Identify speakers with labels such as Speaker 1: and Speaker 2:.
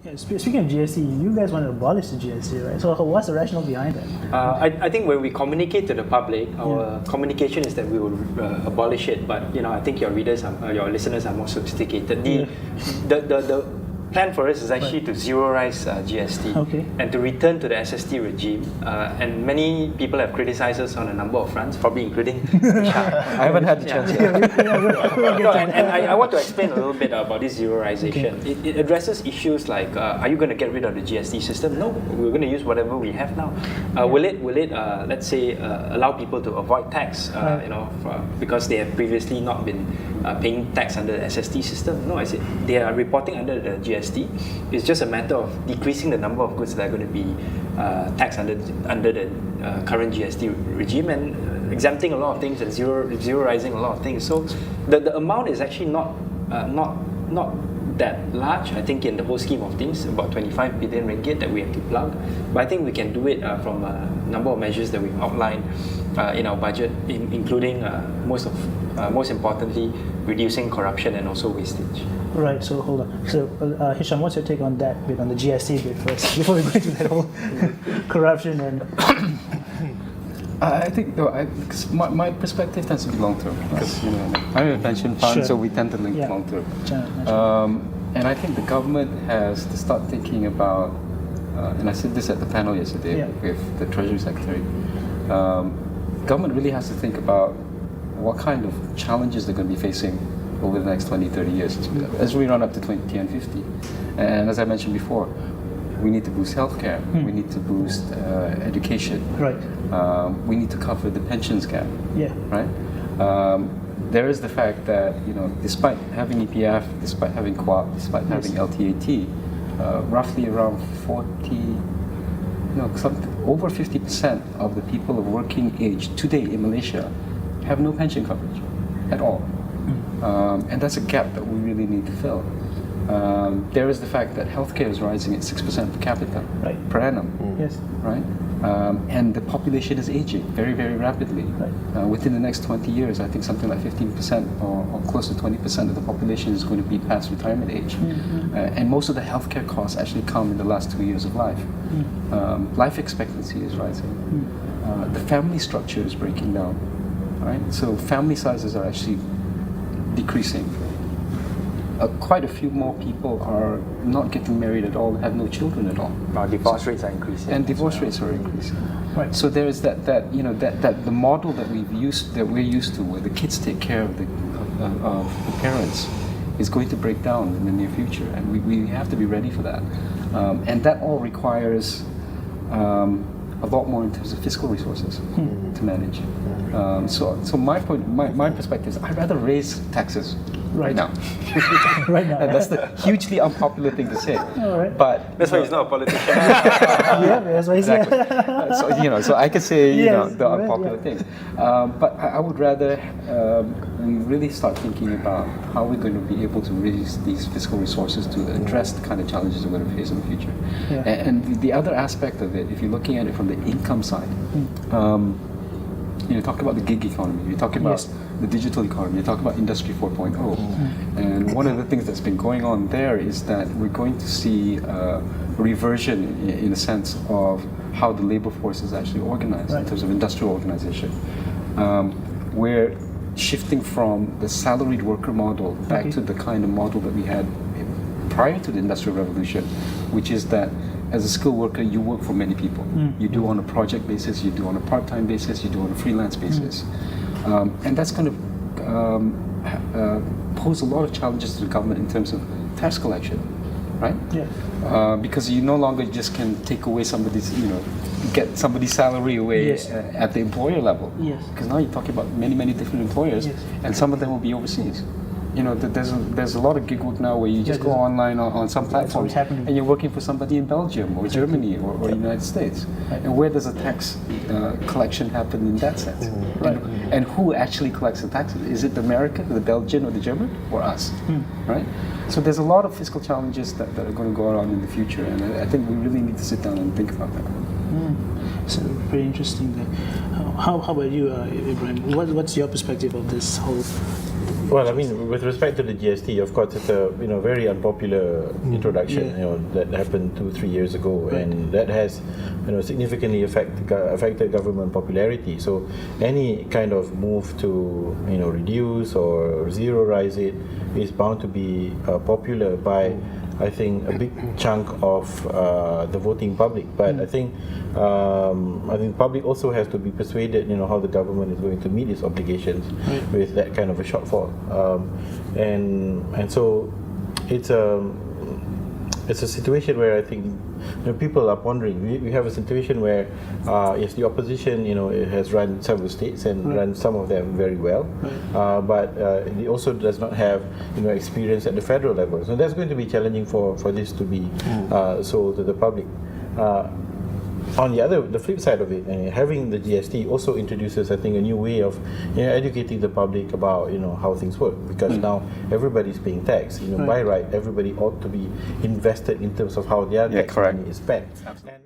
Speaker 1: Yeah, speaking of GST, you guys want to abolish the GST, right? So what's the rationale behind that?
Speaker 2: I think when we communicate to the public, our communication is that we will abolish it. But I think your listeners are more sophisticated. The plan for us is actually to zeroize GST and to return to the SST regime. And many people have criticized us on a number of fronts, probably including
Speaker 3: I haven't had the chance yet.
Speaker 2: And I want to explain a little bit about this zeroization. It addresses issues like, are you going to get rid of the GST system? No, we're going to use whatever we have now. Will it let's say, allow people to avoid tax, because they have previously not been paying tax under the SST system? No, I said they are reporting under the GST. It's just a matter of decreasing the number of goods that are going to be taxed under the current GST regime and exempting a lot of things and zeroizing a lot of things. So the amount is actually not that large. I think in the whole scheme of things, about 25 billion ringgit that we have to plug. But I think we can do it from a number of measures that we've outlined in our budget, including most importantly, reducing corruption and also wastage.
Speaker 1: Right, so hold on. So Hisham, what's your take on that bit, on the GST bit first, before we go into that whole corruption and...
Speaker 3: I think, my perspective tends to be long-term, because I'm a pension fund, so we tend to link long-term. And I think the government has to start thinking about, and I said this at the panel yesterday with the Treasury Secretary, government really has to think about what kind of challenges they're going to be facing over the next 20, 30 years as we run up to 2050. And as I mentioned before, we need to boost healthcare, we need to boost education, we need to cover the pensions gap, right? There is the fact that, despite having EPF, despite having co-op, despite having LTAT, roughly around over 50% of the people of working age today in Malaysia have no pension coverage at all. And that's a gap that we really need to fill. There is the fact that healthcare is rising at 6% per capita per annum, right? And the population is aging very, very rapidly. Within the next 20 years, I think something like 15% or close to 20% of the population is going to be past retirement age. And most of the healthcare costs actually come in the last 2 years of life. Life expectancy is rising. The family structure is breaking down, right? So family sizes are actually decreasing. Quite a few more people are not getting married at all, have no children at all.
Speaker 2: Divorce rates are increasing.
Speaker 3: And divorce rates are increasing. Right. So there is that the model that we're used to, where the kids take care of the parents, is going to break down in the near future, and we have to be ready for that. And that all requires a lot more in terms of fiscal resources to manage. So my perspective is, I'd rather raise taxes right now.
Speaker 1: Right now.
Speaker 3: And that's the hugely unpopular thing to say. But
Speaker 2: that's why he's not a politician.
Speaker 1: That's why he's
Speaker 3: so I could say the unpopular thing. But I would rather we really start thinking about how we're going to be able to raise these fiscal resources to address the kind of challenges we're going to face in the future. And the other aspect of it, if you're looking at it from the income side, you talk about the gig economy, you're talking about the digital economy, you're talking about Industry 4.0. And one of the things that's been going on there is that we're going to see a reversion in a sense of how the labor force is actually organized in terms of industrial organization. We're shifting from the salaried worker model back to the kind of model that we had prior to the Industrial Revolution, which is that as a skilled worker, you work for many people. You do on a project basis, you do on a part-time basis, you do on a freelance basis. And that's going to pose a lot of challenges to the government in terms of tax collection, right? Because you no longer just can take away somebody's, get somebody's salary away at the employer level. Because now you're talking about many, many different employers, and some of them will be overseas. There's a lot of gig work now where you just go online on some platforms and you're working for somebody in Belgium or Germany or the United States. And where does the tax collection happen in that sense? And who actually collects the taxes? Is it the American, the Belgian, or the German, or us? Right? So there's a lot of fiscal challenges that are going to go around in the future, and I think we really need to sit down and think about that.
Speaker 1: So very interesting there. How about you, Ibrahim? What's your perspective of this whole
Speaker 4: Well, I mean, with respect to the GST, of course, it's a very unpopular introduction.
Speaker 1: Yeah.
Speaker 4: That happened 2-3 years ago, and that has significantly affected government popularity. So any kind of move to reduce or zeroize it is bound to be popular by, I think, a big chunk of the voting public. But I think the public also has to be persuaded, how the government is going to meet its obligations with that kind of a shortfall. And so it's a situation where I think people are pondering. We have a situation where yes, the opposition it has run several states and run some of them very well, but it also does not have experience at the federal level. So that's going to be challenging for this to be sold to the public. On the flip side of it, having the GST also introduces, I think, a new way of educating the public about how things work, because now everybody's paying tax. By right, everybody ought to be invested in terms of how their tax money is spent.
Speaker 3: Absolutely.